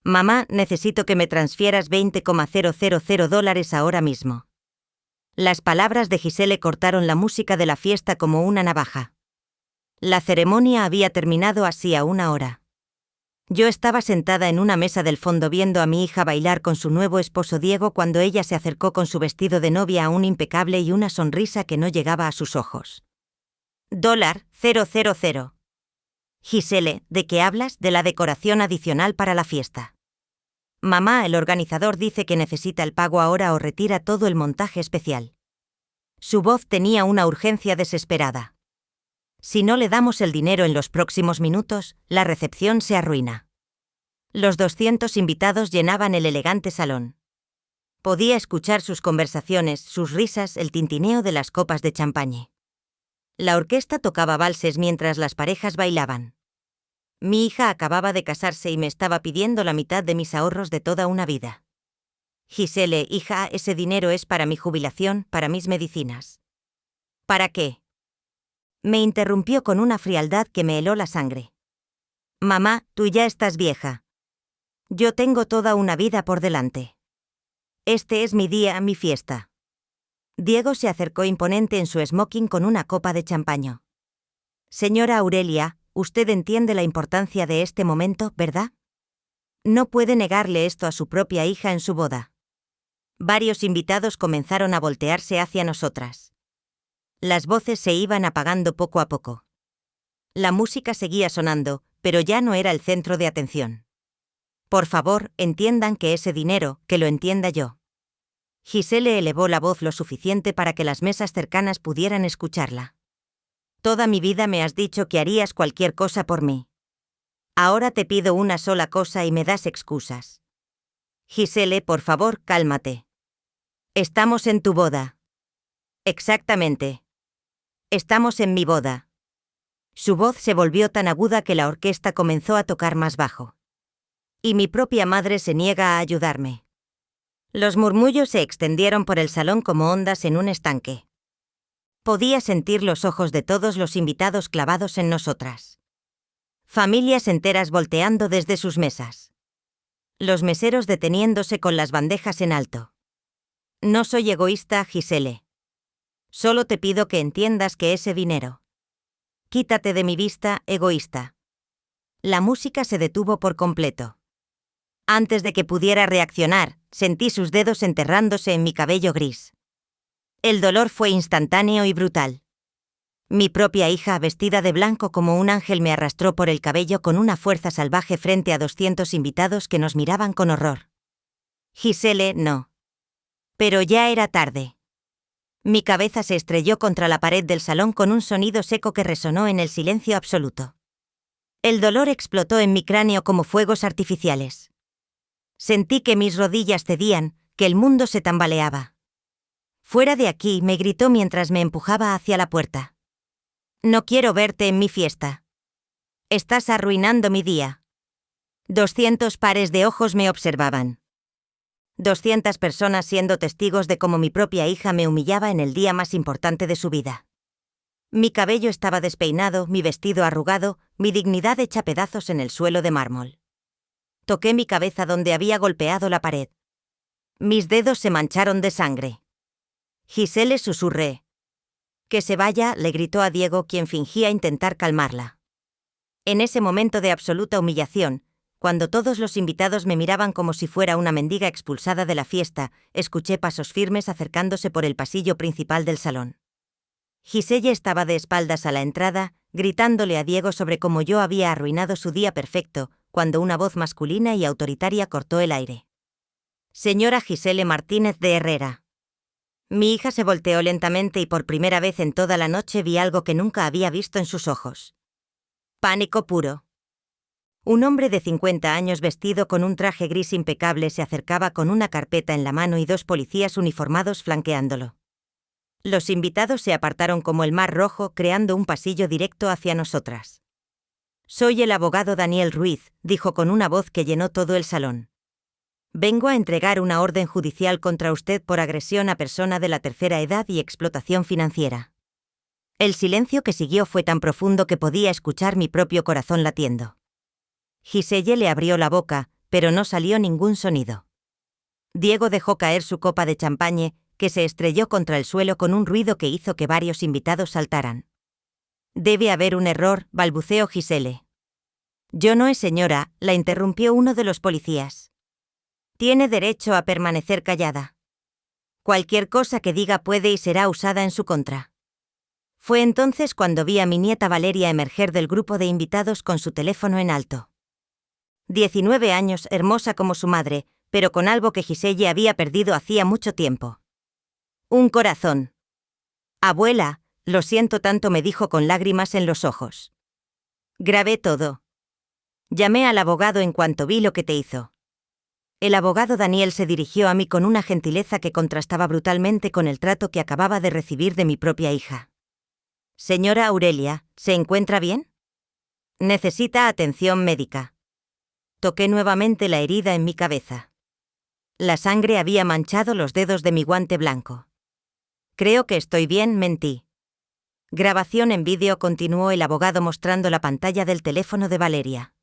Mamá, necesito que me transfieras $20,000 ahora mismo. Las palabras de Gisele cortaron la música de la fiesta como una navaja. La ceremonia había terminado hacía una hora. Yo estaba sentada en una mesa del fondo viendo a mi hija bailar con su nuevo esposo Diego cuando ella se acercó con su vestido de novia aún impecable y una sonrisa que no llegaba a sus ojos. $000. Gisele, ¿de qué hablas? De la decoración adicional para la fiesta. Mamá, el organizador dice que necesita el pago ahora o retira todo el montaje especial. Su voz tenía una urgencia desesperada. Si no le damos el dinero en los próximos minutos, la recepción se arruina. Los 200 invitados llenaban el elegante salón. Podía escuchar sus conversaciones, sus risas, el tintineo de las copas de champaña. La orquesta tocaba valses mientras las parejas bailaban. Mi hija acababa de casarse y me estaba pidiendo la mitad de mis ahorros de toda una vida. Gisele, hija, ese dinero es para mi jubilación, para mis medicinas. ¿Para qué? Me interrumpió con una frialdad que me heló la sangre. Mamá, tú ya estás vieja. Yo tengo toda una vida por delante. Este es mi día, mi fiesta. Diego se acercó imponente en su smoking con una copa de champaña. Señora Aurelia, usted entiende la importancia de este momento, ¿verdad? No puede negarle esto a su propia hija en su boda. Varios invitados comenzaron a voltearse hacia nosotras. Las voces se iban apagando poco a poco. La música seguía sonando, pero ya no era el centro de atención. Por favor, entiendan que ese dinero, que lo entienda yo. Gisele elevó la voz lo suficiente para que las mesas cercanas pudieran escucharla. Toda mi vida me has dicho que harías cualquier cosa por mí. Ahora te pido una sola cosa y me das excusas. Gisele, por favor, cálmate. Estamos en tu boda. Exactamente. Estamos en mi boda. Su voz se volvió tan aguda que la orquesta comenzó a tocar más bajo. Y mi propia madre se niega a ayudarme. Los murmullos se extendieron por el salón como ondas en un estanque. Podía sentir los ojos de todos los invitados clavados en nosotras. Familias enteras volteando desde sus mesas. Los meseros deteniéndose con las bandejas en alto. No soy egoísta, Gisele. Solo te pido que entiendas que ese dinero. Quítate de mi vista, egoísta. La música se detuvo por completo. Antes de que pudiera reaccionar, sentí sus dedos enterrándose en mi cabello gris. El dolor fue instantáneo y brutal. Mi propia hija, vestida de blanco como un ángel, me arrastró por el cabello con una fuerza salvaje frente a 200 invitados que nos miraban con horror. Gisele, no. Pero ya era tarde. Mi cabeza se estrelló contra la pared del salón con un sonido seco que resonó en el silencio absoluto. El dolor explotó en mi cráneo como fuegos artificiales. Sentí que mis rodillas cedían, que el mundo se tambaleaba. Fuera de aquí, me gritó mientras me empujaba hacia la puerta. No quiero verte en mi fiesta. Estás arruinando mi día. 200 pares de ojos me observaban. 200 personas siendo testigos de cómo mi propia hija me humillaba en el día más importante de su vida. Mi cabello estaba despeinado, mi vestido arrugado, mi dignidad hecha pedazos en el suelo de mármol. Toqué mi cabeza donde había golpeado la pared. Mis dedos se mancharon de sangre. Gisele, susurré. Que se vaya, le gritó a Diego, quien fingía intentar calmarla. En ese momento de absoluta humillación, cuando todos los invitados me miraban como si fuera una mendiga expulsada de la fiesta, escuché pasos firmes acercándose por el pasillo principal del salón. Giselle estaba de espaldas a la entrada, gritándole a Diego sobre cómo yo había arruinado su día perfecto, cuando una voz masculina y autoritaria cortó el aire. Señora Gisele Martínez de Herrera. Mi hija se volteó lentamente y por primera vez en toda la noche vi algo que nunca había visto en sus ojos. Pánico puro. Un hombre de 50 años vestido con un traje gris impecable se acercaba con una carpeta en la mano y 2 policías uniformados flanqueándolo. Los invitados se apartaron como el mar rojo, creando un pasillo directo hacia nosotras. Soy el abogado Daniel Ruiz, dijo con una voz que llenó todo el salón. Vengo a entregar una orden judicial contra usted por agresión a persona de la tercera edad y explotación financiera. El silencio que siguió fue tan profundo que podía escuchar mi propio corazón latiendo. Giselle le abrió la boca, pero no salió ningún sonido. Diego dejó caer su copa de champagne, que se estrelló contra el suelo con un ruido que hizo que varios invitados saltaran. «Debe haber un error», balbuceó Gisele. «Yo no es señora», la interrumpió uno de los policías. «Tiene derecho a permanecer callada. Cualquier cosa que diga puede y será usada en su contra». Fue entonces cuando vi a mi nieta Valeria emerger del grupo de invitados con su teléfono en alto. 19 años, hermosa como su madre, pero con algo que Giselle había perdido hacía mucho tiempo. Un corazón. «Abuela, lo siento tanto», me dijo con lágrimas en los ojos. Grabé todo. Llamé al abogado en cuanto vi lo que te hizo. El abogado Daniel se dirigió a mí con una gentileza que contrastaba brutalmente con el trato que acababa de recibir de mi propia hija. «Señora Aurelia, ¿se encuentra bien? Necesita atención médica». Toqué nuevamente la herida en mi cabeza. La sangre había manchado los dedos de mi guante blanco. «Creo que estoy bien», mentí. Grabación en vídeo, continuó el abogado mostrando la pantalla del teléfono de Valeria.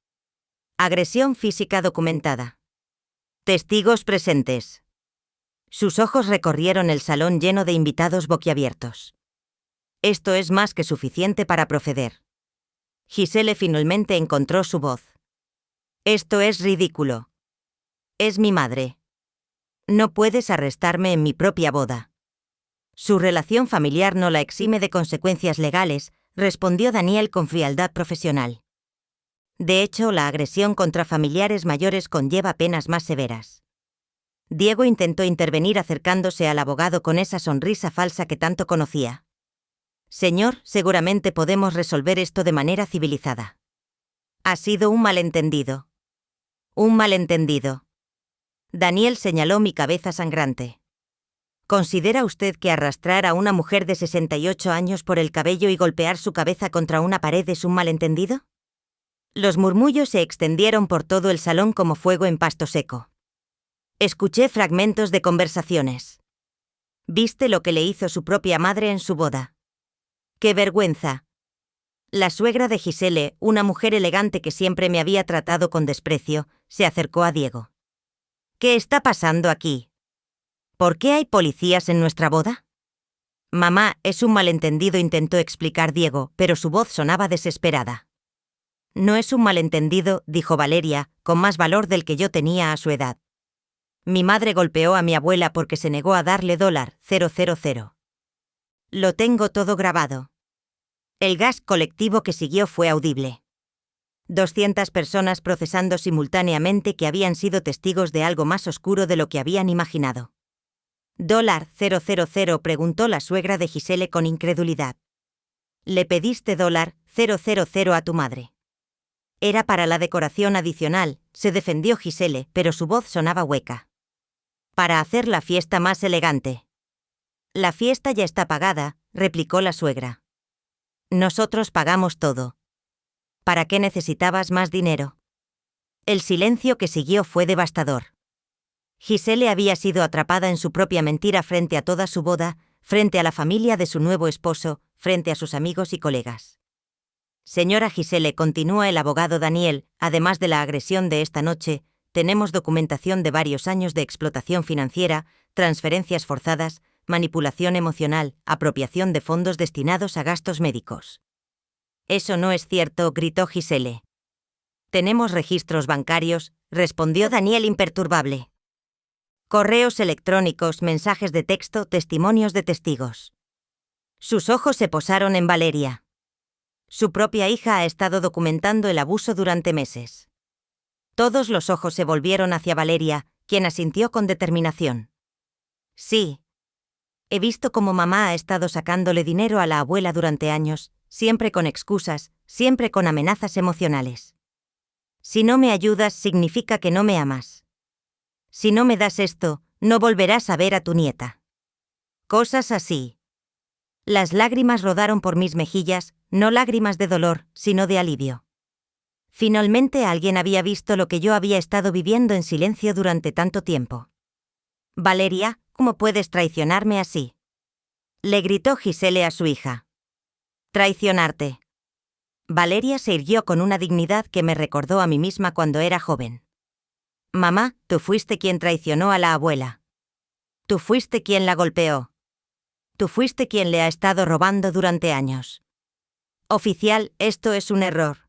Agresión física documentada. Testigos presentes. Sus ojos recorrieron el salón lleno de invitados boquiabiertos. Esto es más que suficiente para proceder. Gisele finalmente encontró su voz. Esto es ridículo. Es mi madre. No puedes arrestarme en mi propia boda. Su relación familiar no la exime de consecuencias legales, respondió Daniel con frialdad profesional. De hecho, la agresión contra familiares mayores conlleva penas más severas. Diego intentó intervenir acercándose al abogado con esa sonrisa falsa que tanto conocía. «Señor, seguramente podemos resolver esto de manera civilizada. Ha sido un malentendido». «Un malentendido». Daniel señaló mi cabeza sangrante. ¿Considera usted que arrastrar a una mujer de 68 años por el cabello y golpear su cabeza contra una pared es un malentendido? Los murmullos se extendieron por todo el salón como fuego en pasto seco. Escuché fragmentos de conversaciones. «¿Viste lo que le hizo su propia madre en su boda? ¡Qué vergüenza!». La suegra de Gisele, una mujer elegante que siempre me había tratado con desprecio, se acercó a Diego. «¿Qué está pasando aquí? ¿Por qué hay policías en nuestra boda?». «Mamá, es un malentendido», intentó explicar Diego, pero su voz sonaba desesperada. «No es un malentendido», dijo Valeria, con más valor del que yo tenía a su edad. «Mi madre golpeó a mi abuela porque se negó a darle $000. Lo tengo todo grabado». El gas colectivo que siguió fue audible. 200 personas procesando simultáneamente que habían sido testigos de algo más oscuro de lo que habían imaginado. $000, preguntó la suegra de Gisele con incredulidad. «¿Le pediste $000 a tu madre?» «Era para la decoración adicional», se defendió Gisele, pero su voz sonaba hueca. «Para hacer la fiesta más elegante». «La fiesta ya está pagada», replicó la suegra. «Nosotros pagamos todo». «¿Para qué necesitabas más dinero?». El silencio que siguió fue devastador. Gisele había sido atrapada en su propia mentira frente a toda su boda, frente a la familia de su nuevo esposo, frente a sus amigos y colegas. «Señora Gisele», continuó el abogado Daniel, «además de la agresión de esta noche, tenemos documentación de varios años de explotación financiera, transferencias forzadas, manipulación emocional, apropiación de fondos destinados a gastos médicos». «Eso no es cierto», gritó Gisele. «Tenemos registros bancarios», respondió Daniel imperturbable. «Correos electrónicos, mensajes de texto, testimonios de testigos». Sus ojos se posaron en Valeria. Su propia hija ha estado documentando el abuso durante meses. Todos los ojos se volvieron hacia Valeria, quien asintió con determinación. «Sí. He visto cómo mamá ha estado sacándole dinero a la abuela durante años, siempre con excusas, siempre con amenazas emocionales. Si no me ayudas significa que no me amas. Si no me das esto, no volverás a ver a tu nieta». Cosas así. Las lágrimas rodaron por mis mejillas, no lágrimas de dolor, sino de alivio. Finalmente alguien había visto lo que yo había estado viviendo en silencio durante tanto tiempo. «Valeria, ¿cómo puedes traicionarme así?», le gritó Gisele a su hija. «Traicionarte». Valeria se irguió con una dignidad que me recordó a mí misma cuando era joven. Mamá, tú fuiste quien traicionó a la abuela. Tú fuiste quien la golpeó. Tú fuiste quien le ha estado robando durante años. Oficial, esto es un error.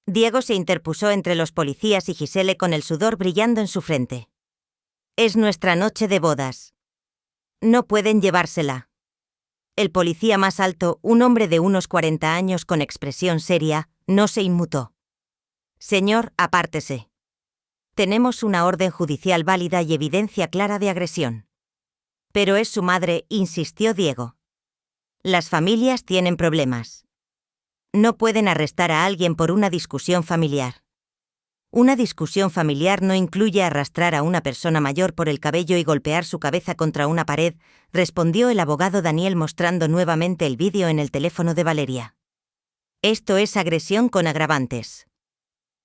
Diego se interpuso entre los policías y Gisele con el sudor brillando en su frente. Es nuestra noche de bodas. No pueden llevársela. El policía más alto, un hombre de unos 40 años con expresión seria, no se inmutó. Señor, apártese. Tenemos una orden judicial válida y evidencia clara de agresión. Pero es su madre, insistió Diego. Las familias tienen problemas. No pueden arrestar a alguien por una discusión familiar. Una discusión familiar no incluye arrastrar a una persona mayor por el cabello y golpear su cabeza contra una pared, respondió el abogado Daniel mostrando nuevamente el vídeo en el teléfono de Valeria. Esto es agresión con agravantes.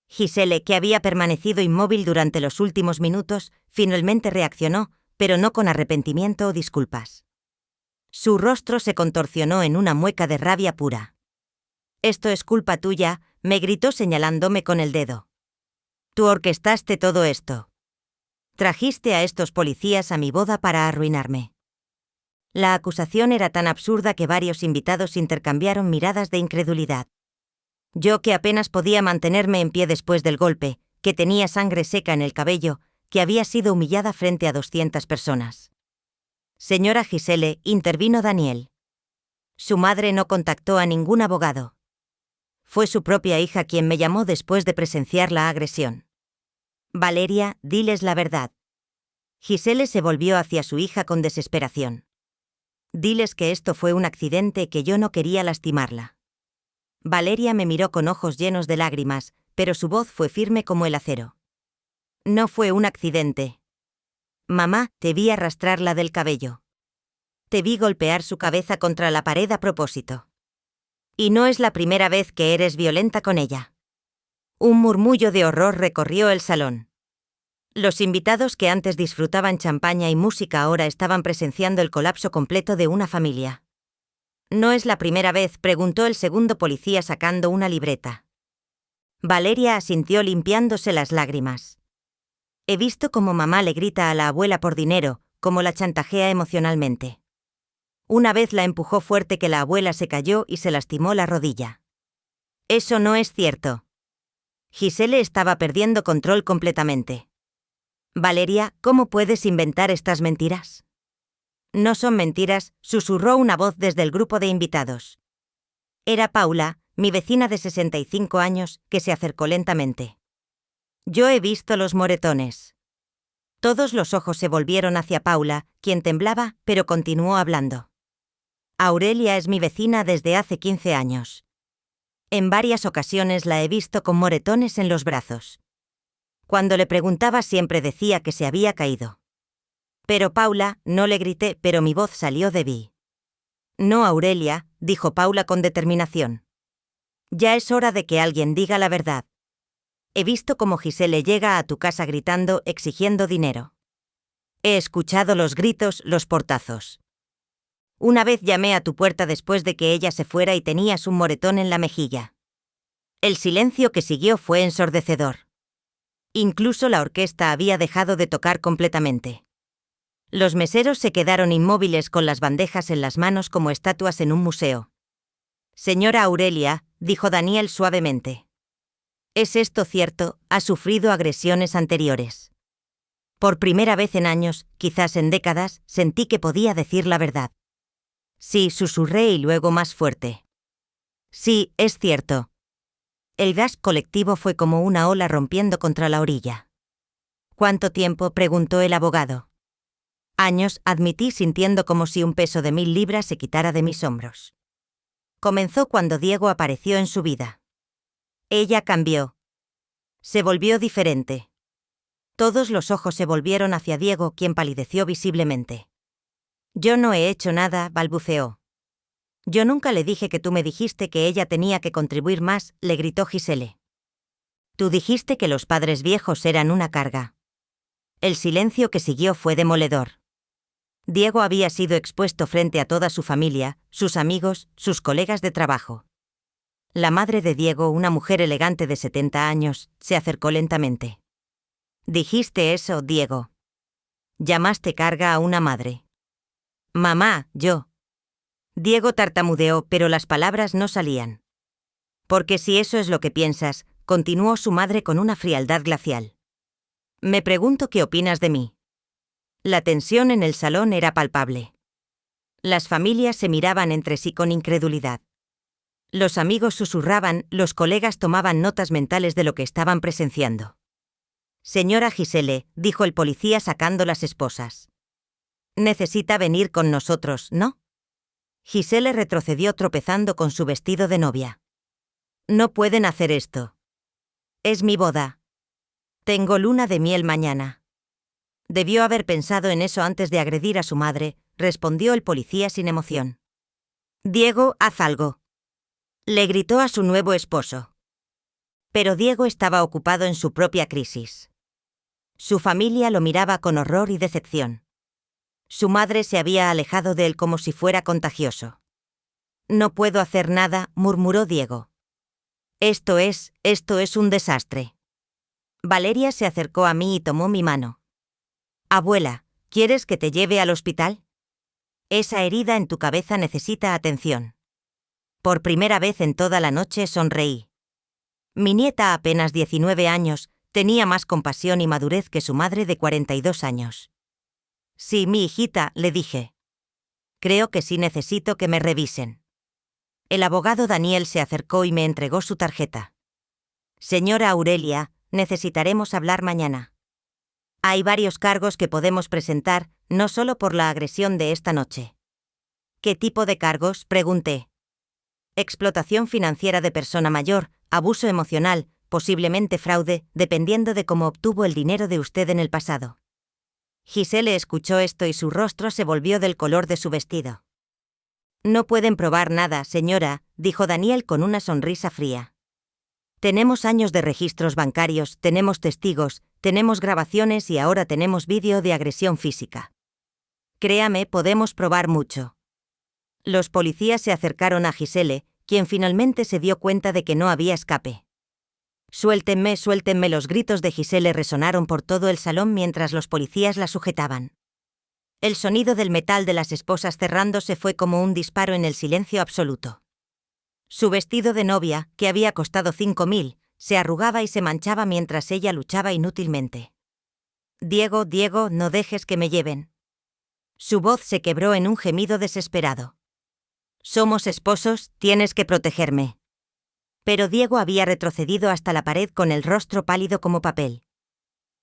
Gisele, que había permanecido inmóvil durante los últimos minutos, finalmente reaccionó, pero no con arrepentimiento o disculpas. Su rostro se contorsionó en una mueca de rabia pura. Esto es culpa tuya, me gritó señalándome con el dedo. Tú orquestaste todo esto. Trajiste a estos policías a mi boda para arruinarme. La acusación era tan absurda que varios invitados intercambiaron miradas de incredulidad. Yo, que apenas podía mantenerme en pie después del golpe, que tenía sangre seca en el cabello, que había sido humillada frente a 200 personas. Señora Gisele, intervino Daniel. Su madre no contactó a ningún abogado. Fue su propia hija quien me llamó después de presenciar la agresión. Valeria, diles la verdad. Gisele se volvió hacia su hija con desesperación. Diles que esto fue un accidente y que yo no quería lastimarla. Valeria me miró con ojos llenos de lágrimas, pero su voz fue firme como el acero. No fue un accidente. Mamá, te vi arrastrarla del cabello. Te vi golpear su cabeza contra la pared a propósito. Y no es la primera vez que eres violenta con ella. Un murmullo de horror recorrió el salón. Los invitados que antes disfrutaban champaña y música ahora estaban presenciando el colapso completo de una familia. ¿No es la primera vez?, preguntó el segundo policía sacando una libreta. Valeria asintió limpiándose las lágrimas. He visto cómo mamá le grita a la abuela por dinero, cómo la chantajea emocionalmente. Una vez la empujó fuerte que la abuela se cayó y se lastimó la rodilla. Eso no es cierto. Gisele estaba perdiendo control completamente. Valeria, ¿cómo puedes inventar estas mentiras? No son mentiras, susurró una voz desde el grupo de invitados. Era Paula, mi vecina de 65 años, que se acercó lentamente. Yo he visto los moretones. Todos los ojos se volvieron hacia Paula, quien temblaba, pero continuó hablando. Aurelia es mi vecina desde hace 15 años. En varias ocasiones la he visto con moretones en los brazos. Cuando le preguntaba siempre decía que se había caído. Pero Paula, no le grité, pero mi voz salió de mí. No, Aurelia, dijo Paula con determinación. Ya es hora de que alguien diga la verdad. He visto cómo Gisele llega a tu casa gritando, exigiendo dinero. He escuchado los gritos, los portazos. Una vez llamé a tu puerta después de que ella se fuera y tenías un moretón en la mejilla. El silencio que siguió fue ensordecedor. Incluso la orquesta había dejado de tocar completamente. Los meseros se quedaron inmóviles con las bandejas en las manos como estatuas en un museo. Señora Aurelia, dijo Daniel suavemente. ¿Es esto cierto? ¿Ha sufrido agresiones anteriores? Por primera vez en años, quizás en décadas, sentí que podía decir la verdad. Sí, susurré y luego más fuerte. Sí, es cierto. El gas colectivo fue como una ola rompiendo contra la orilla. ¿Cuánto tiempo?, preguntó el abogado. Años, admití sintiendo como si un peso de 1000 libras se quitara de mis hombros. Comenzó cuando Diego apareció en su vida. Ella cambió. Se volvió diferente. Todos los ojos se volvieron hacia Diego, quien palideció visiblemente. Yo no he hecho nada, balbuceó. Yo nunca le dije que tú me dijiste que ella tenía que contribuir más, le gritó Gisele. Tú dijiste que los padres viejos eran una carga. El silencio que siguió fue demoledor. Diego había sido expuesto frente a toda su familia, sus amigos, sus colegas de trabajo. La madre de Diego, una mujer elegante de 70 años, se acercó lentamente. Dijiste eso, Diego. Llamaste carga a una madre. Mamá, yo. Diego tartamudeó, pero las palabras no salían. Porque si eso es lo que piensas, continuó su madre con una frialdad glacial. Me pregunto qué opinas de mí. La tensión en el salón era palpable. Las familias se miraban entre sí con incredulidad. Los amigos susurraban, los colegas tomaban notas mentales de lo que estaban presenciando. Señora Gisele, dijo el policía sacando las esposas. Necesita venir con nosotros, ¿no? Gisele retrocedió tropezando con su vestido de novia. No pueden hacer esto. Es mi boda. Tengo luna de miel mañana. Debió haber pensado en eso antes de agredir a su madre, respondió el policía sin emoción. Diego, haz algo. Le gritó a su nuevo esposo. Pero Diego estaba ocupado en su propia crisis. Su familia lo miraba con horror y decepción. Su madre se había alejado de él como si fuera contagioso. No puedo hacer nada, murmuró Diego. Esto es un desastre. Valeria se acercó a mí y tomó mi mano. Abuela, ¿quieres que te lleve al hospital? Esa herida en tu cabeza necesita atención. Por primera vez en toda la noche sonreí. Mi nieta, apenas 19 años, tenía más compasión y madurez que su madre de 42 años. Sí, mi hijita, le dije. Creo que sí necesito que me revisen. El abogado Daniel se acercó y me entregó su tarjeta. Señora Aurelia, necesitaremos hablar mañana. Hay varios cargos que podemos presentar, no solo por la agresión de esta noche. ¿Qué tipo de cargos?, pregunté. Explotación financiera de persona mayor, abuso emocional, posiblemente fraude, dependiendo de cómo obtuvo el dinero de usted en el pasado. Gisele escuchó esto y su rostro se volvió del color de su vestido. No pueden probar nada, señora, dijo Daniel con una sonrisa fría. Tenemos años de registros bancarios, tenemos testigos, tenemos grabaciones y ahora tenemos vídeo de agresión física. Créame, podemos probar mucho. Los policías se acercaron a Gisele, quien finalmente se dio cuenta de que no había escape. Suéltenme, suéltenme. Los gritos de Gisele resonaron por todo el salón mientras los policías la sujetaban. El sonido del metal de las esposas cerrándose fue como un disparo en el silencio absoluto. Su vestido de novia, que había costado 5.000, se arrugaba y se manchaba mientras ella luchaba inútilmente. Diego, Diego, no dejes que me lleven. Su voz se quebró en un gemido desesperado. Somos esposos, tienes que protegerme. Pero Diego había retrocedido hasta la pared con el rostro pálido como papel.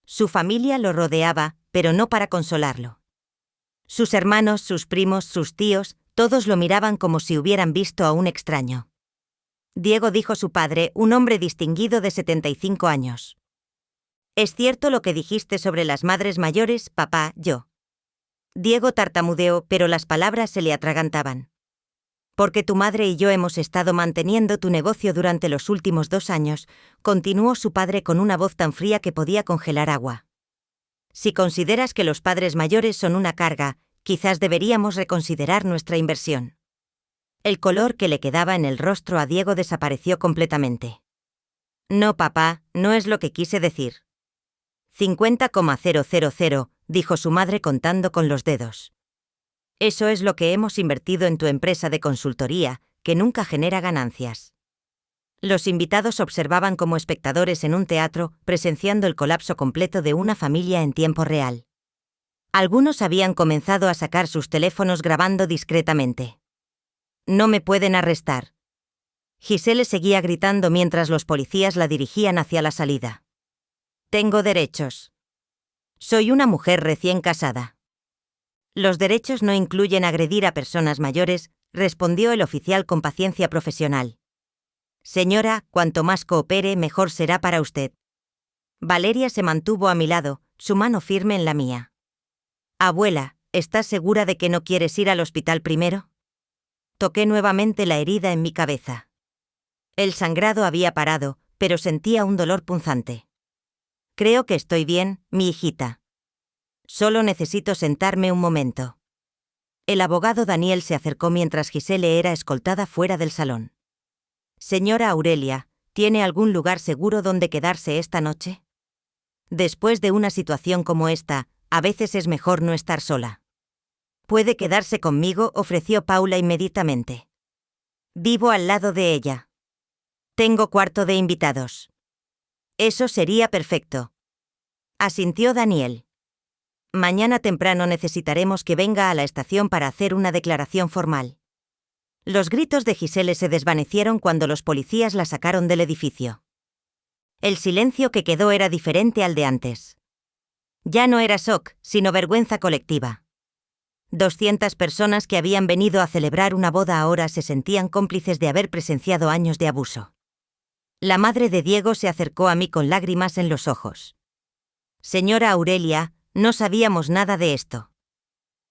Su familia lo rodeaba, pero no para consolarlo. Sus hermanos, sus primos, sus tíos, todos lo miraban como si hubieran visto a un extraño. Diego, dijo su padre, un hombre distinguido de 75 años. ¿Es cierto lo que dijiste sobre las madres mayores, papá, yo? Diego tartamudeó, pero las palabras se le atragantaban. Porque tu madre y yo hemos estado manteniendo tu negocio durante los últimos 2 años, continuó su padre con una voz tan fría que podía congelar agua. Si consideras que los padres mayores son una carga, quizás deberíamos reconsiderar nuestra inversión. El color que le quedaba en el rostro a Diego desapareció completamente. No, papá, no es lo que quise decir. 50,000, dijo su madre contando con los dedos. Eso es lo que hemos invertido en tu empresa de consultoría, que nunca genera ganancias. Los invitados observaban como espectadores en un teatro, presenciando el colapso completo de una familia en tiempo real. Algunos habían comenzado a sacar sus teléfonos grabando discretamente. No me pueden arrestar. Gisele seguía gritando mientras los policías la dirigían hacia la salida. Tengo derechos. Soy una mujer recién casada. Los derechos no incluyen agredir a personas mayores, respondió el oficial con paciencia profesional. Señora, cuanto más coopere, mejor será para usted. Valeria se mantuvo a mi lado, su mano firme en la mía. Abuela, ¿estás segura de que no quieres ir al hospital primero? Toqué nuevamente la herida en mi cabeza. El sangrado había parado, pero sentía un dolor punzante. Creo que estoy bien, mi hijita. Solo necesito sentarme un momento. El abogado Daniel se acercó mientras Gisele era escoltada fuera del salón. Señora Aurelia, ¿tiene algún lugar seguro donde quedarse esta noche? Después de una situación como esta, a veces es mejor no estar sola. ¿Puede quedarse conmigo?, ofreció Paula inmediatamente. Vivo al lado de ella. Tengo cuarto de invitados. Eso sería perfecto. Asintió Daniel. Mañana temprano necesitaremos que venga a la estación para hacer una declaración formal. Los gritos de Giselle se desvanecieron cuando los policías la sacaron del edificio. El silencio que quedó era diferente al de antes. Ya no era shock, sino vergüenza colectiva. 200 personas que habían venido a celebrar una boda ahora se sentían cómplices de haber presenciado años de abuso. La madre de Diego se acercó a mí con lágrimas en los ojos. Señora Aurelia, no sabíamos nada de esto.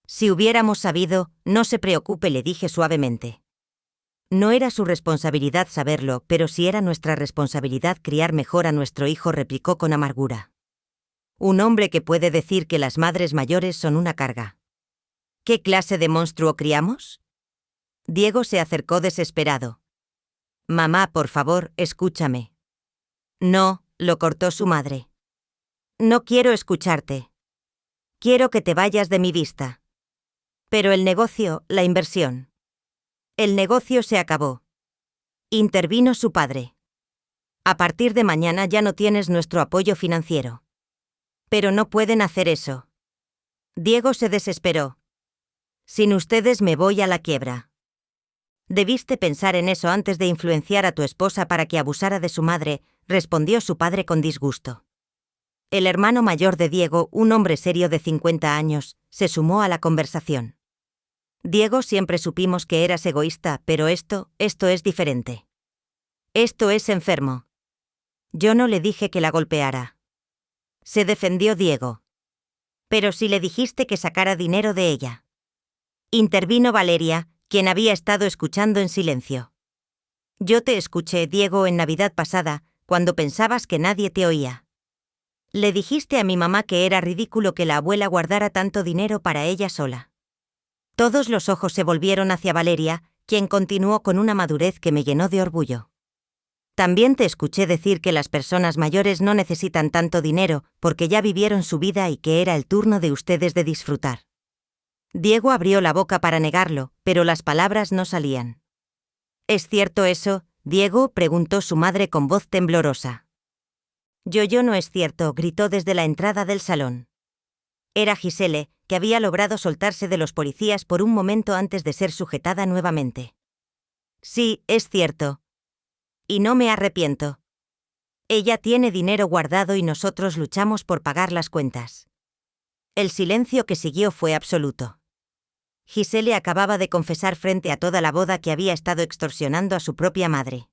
Si hubiéramos sabido, no se preocupe, le dije suavemente. No era su responsabilidad saberlo, pero sí era nuestra responsabilidad criar mejor a nuestro hijo, replicó con amargura. Un hombre que puede decir que las madres mayores son una carga. ¿Qué clase de monstruo criamos? Diego se acercó desesperado. Mamá, por favor, escúchame. No, lo cortó su madre. No quiero escucharte. Quiero que te vayas de mi vista. Pero el negocio, la inversión. El negocio se acabó. Intervino su padre. A partir de mañana ya no tienes nuestro apoyo financiero. Pero no pueden hacer eso. Diego se desesperó. Sin ustedes me voy a la quiebra. Debiste pensar en eso antes de influenciar a tu esposa para que abusara de su madre, respondió su padre con disgusto. El hermano mayor de Diego, un hombre serio de 50 años, se sumó a la conversación. Diego, siempre supimos que eras egoísta, pero esto es diferente. Esto es enfermo. Yo no le dije que la golpeara. Se defendió Diego. Pero si le dijiste que sacara dinero de ella. Intervino Valeria, quien había estado escuchando en silencio. Yo te escuché, Diego, en Navidad pasada, cuando pensabas que nadie te oía. Le dijiste a mi mamá que era ridículo que la abuela guardara tanto dinero para ella sola. Todos los ojos se volvieron hacia Valeria, quien continuó con una madurez que me llenó de orgullo. También te escuché decir que las personas mayores no necesitan tanto dinero porque ya vivieron su vida y que era el turno de ustedes de disfrutar. Diego abrió la boca para negarlo, pero las palabras no salían. ¿Es cierto eso, Diego?, preguntó su madre con voz temblorosa. Yo no es cierto, gritó desde la entrada del salón. Era Giselle, que había logrado soltarse de los policías por un momento antes de ser sujetada nuevamente. Sí, es cierto. Y no me arrepiento. Ella tiene dinero guardado y nosotros luchamos por pagar las cuentas. El silencio que siguió fue absoluto. Giselle acababa de confesar frente a toda la boda que había estado extorsionando a su propia madre.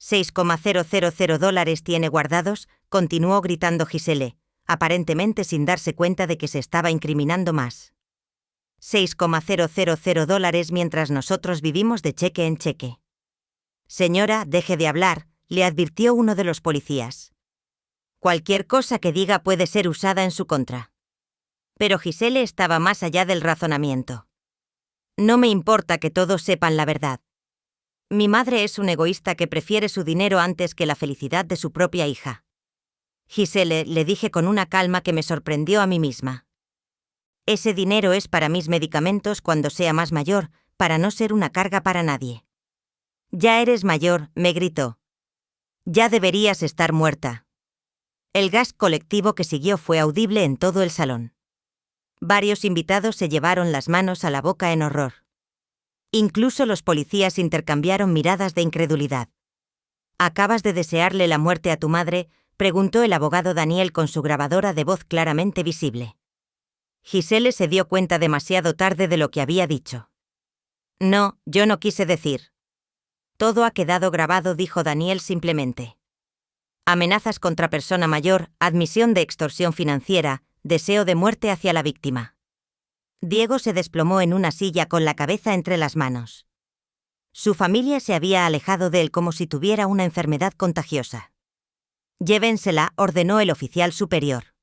$6,000 tiene guardados, continuó gritando Giselle, aparentemente sin darse cuenta de que se estaba incriminando más. $6,000 mientras nosotros vivimos de cheque en cheque. Señora, deje de hablar, le advirtió uno de los policías. Cualquier cosa que diga puede ser usada en su contra. Pero Giselle estaba más allá del razonamiento. No me importa que todos sepan la verdad. Mi madre es un egoísta que prefiere su dinero antes que la felicidad de su propia hija. Giselle, le dije con una calma que me sorprendió a mí misma. Ese dinero es para mis medicamentos cuando sea más mayor, para no ser una carga para nadie. Ya eres mayor, me gritó. Ya deberías estar muerta. El gas colectivo que siguió fue audible en todo el salón. Varios invitados se llevaron las manos a la boca en horror. Incluso los policías intercambiaron miradas de incredulidad. ¿Acabas de desearle la muerte a tu madre?, preguntó el abogado Daniel con su grabadora de voz claramente visible. Giselle se dio cuenta demasiado tarde de lo que había dicho. No, yo no quise decir. Todo ha quedado grabado, dijo Daniel simplemente. Amenazas contra persona mayor, admisión de extorsión financiera, deseo de muerte hacia la víctima. Diego se desplomó en una silla con la cabeza entre las manos. Su familia se había alejado de él como si tuviera una enfermedad contagiosa. Llévensela, ordenó el oficial superior.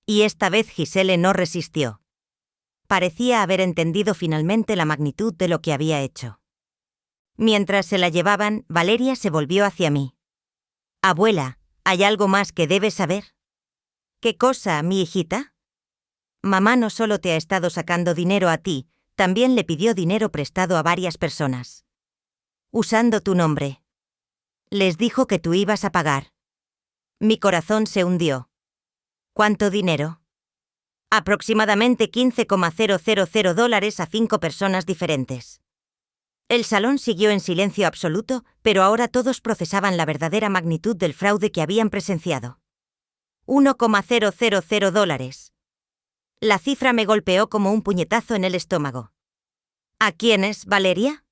Y esta vez Giselle no resistió. Parecía haber entendido finalmente la magnitud de lo que había hecho. Mientras se la llevaban, Valeria se volvió hacia mí. Abuela, ¿hay algo más que debes saber? ¿Qué cosa, mi hijita? Mamá no solo te ha estado sacando dinero a ti, también le pidió dinero prestado a varias personas. Usando tu nombre. Les dijo que tú ibas a pagar. Mi corazón se hundió. ¿Cuánto dinero? Aproximadamente $15,000 a 5 personas diferentes. El salón siguió en silencio absoluto, pero ahora todos procesaban la verdadera magnitud del fraude que habían presenciado. $1,000. La cifra me golpeó como un puñetazo en el estómago. ¿A quién es, Valeria?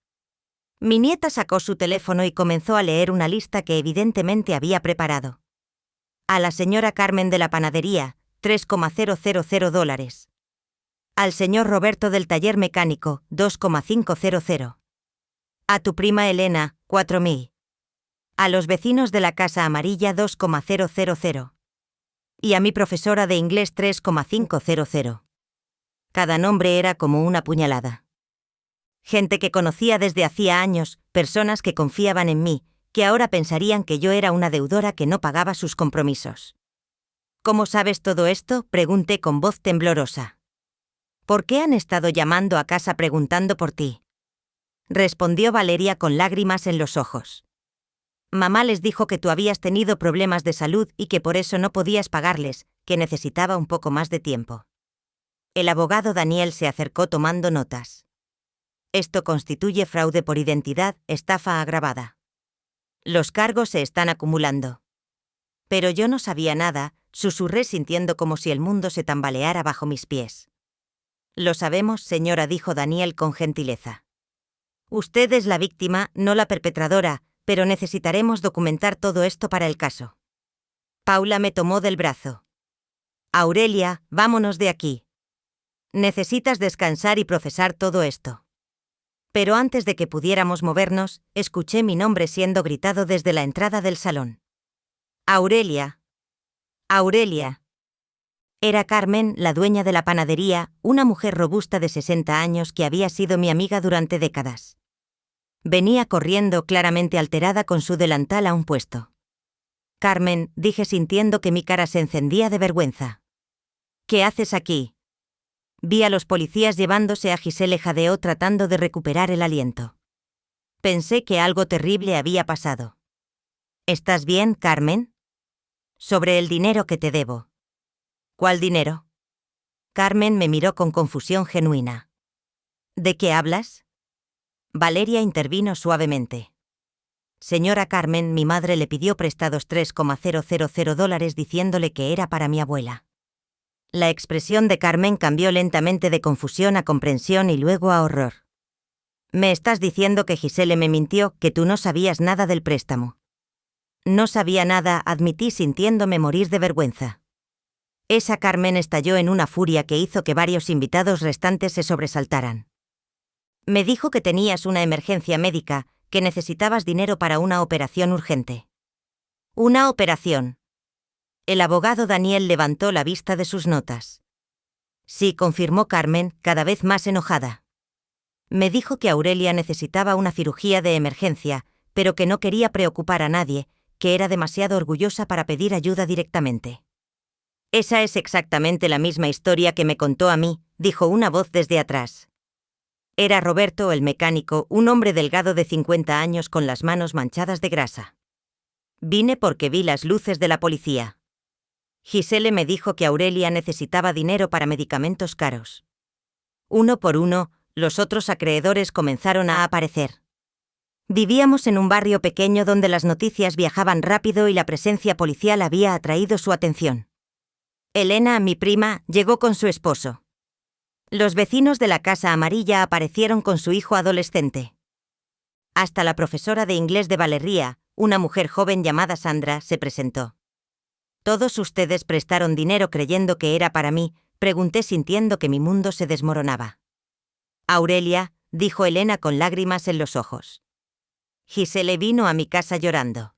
Mi nieta sacó su teléfono y comenzó a leer una lista que evidentemente había preparado. A la señora Carmen de la panadería, $3,000. Al señor Roberto del taller mecánico, $2,500. A tu prima Elena, $4,000. A los vecinos de la Casa Amarilla, $2,000. Y a mi profesora de inglés, $3,500. Cada nombre era como una puñalada. Gente que conocía desde hacía años, personas que confiaban en mí, que ahora pensarían que yo era una deudora que no pagaba sus compromisos. ¿Cómo sabes todo esto?, pregunté con voz temblorosa. ¿Por qué han estado llamando a casa preguntando por ti? Respondió Valeria con lágrimas en los ojos. Mamá les dijo que tú habías tenido problemas de salud y que por eso no podías pagarles, que necesitaba un poco más de tiempo. El abogado Daniel se acercó tomando notas. Esto constituye fraude por identidad, estafa agravada. Los cargos se están acumulando. Pero yo no sabía nada, susurré sintiendo como si el mundo se tambaleara bajo mis pies. Lo sabemos, señora, dijo Daniel con gentileza. Usted es la víctima, no la perpetradora, pero necesitaremos documentar todo esto para el caso. Paula me tomó del brazo. Aurelia, vámonos de aquí. Necesitas descansar y procesar todo esto. Pero antes de que pudiéramos movernos, escuché mi nombre siendo gritado desde la entrada del salón. Aurelia. Aurelia. Era Carmen, la dueña de la panadería, una mujer robusta de 60 años que había sido mi amiga durante décadas. Venía corriendo claramente alterada con su delantal a un puesto. Carmen, dije sintiendo que mi cara se encendía de vergüenza. ¿Qué haces aquí? Vi a los policías llevándose a Giselle jadeó tratando de recuperar el aliento. Pensé que algo terrible había pasado. ¿Estás bien, Carmen? Sobre el dinero que te debo. ¿Cuál dinero? Carmen me miró con confusión genuina. ¿De qué hablas? Valeria intervino suavemente. Señora Carmen, mi madre le pidió prestados $3,000 diciéndole que era para mi abuela. La expresión de Carmen cambió lentamente de confusión a comprensión y luego a horror. ¿Me estás diciendo que Giselle me mintió, que tú no sabías nada del préstamo? No sabía nada, admití sintiéndome morir de vergüenza. Esa Carmen estalló en una furia que hizo que varios invitados restantes se sobresaltaran. Me dijo que tenías una emergencia médica, que necesitabas dinero para una operación urgente. ¿Una operación? El abogado Daniel levantó la vista de sus notas. Sí, confirmó Carmen, cada vez más enojada. Me dijo que Aurelia necesitaba una cirugía de emergencia, pero que no quería preocupar a nadie, que era demasiado orgullosa para pedir ayuda directamente. Esa es exactamente la misma historia que me contó a mí, dijo una voz desde atrás. Era Roberto, el mecánico, un hombre delgado de 50 años con las manos manchadas de grasa. Vine porque vi las luces de la policía. Giselle me dijo que Aurelia necesitaba dinero para medicamentos caros. Uno por uno, los otros acreedores comenzaron a aparecer. Vivíamos en un barrio pequeño donde las noticias viajaban rápido y la presencia policial había atraído su atención. Elena, mi prima, llegó con su esposo. Los vecinos de la Casa Amarilla aparecieron con su hijo adolescente. Hasta la profesora de inglés de Valeria, una mujer joven llamada Sandra, se presentó. ¿Todos ustedes prestaron dinero creyendo que era para mí?, pregunté sintiendo que mi mundo se desmoronaba. Aurelia, dijo Elena con lágrimas en los ojos. Giselle vino a mi casa llorando.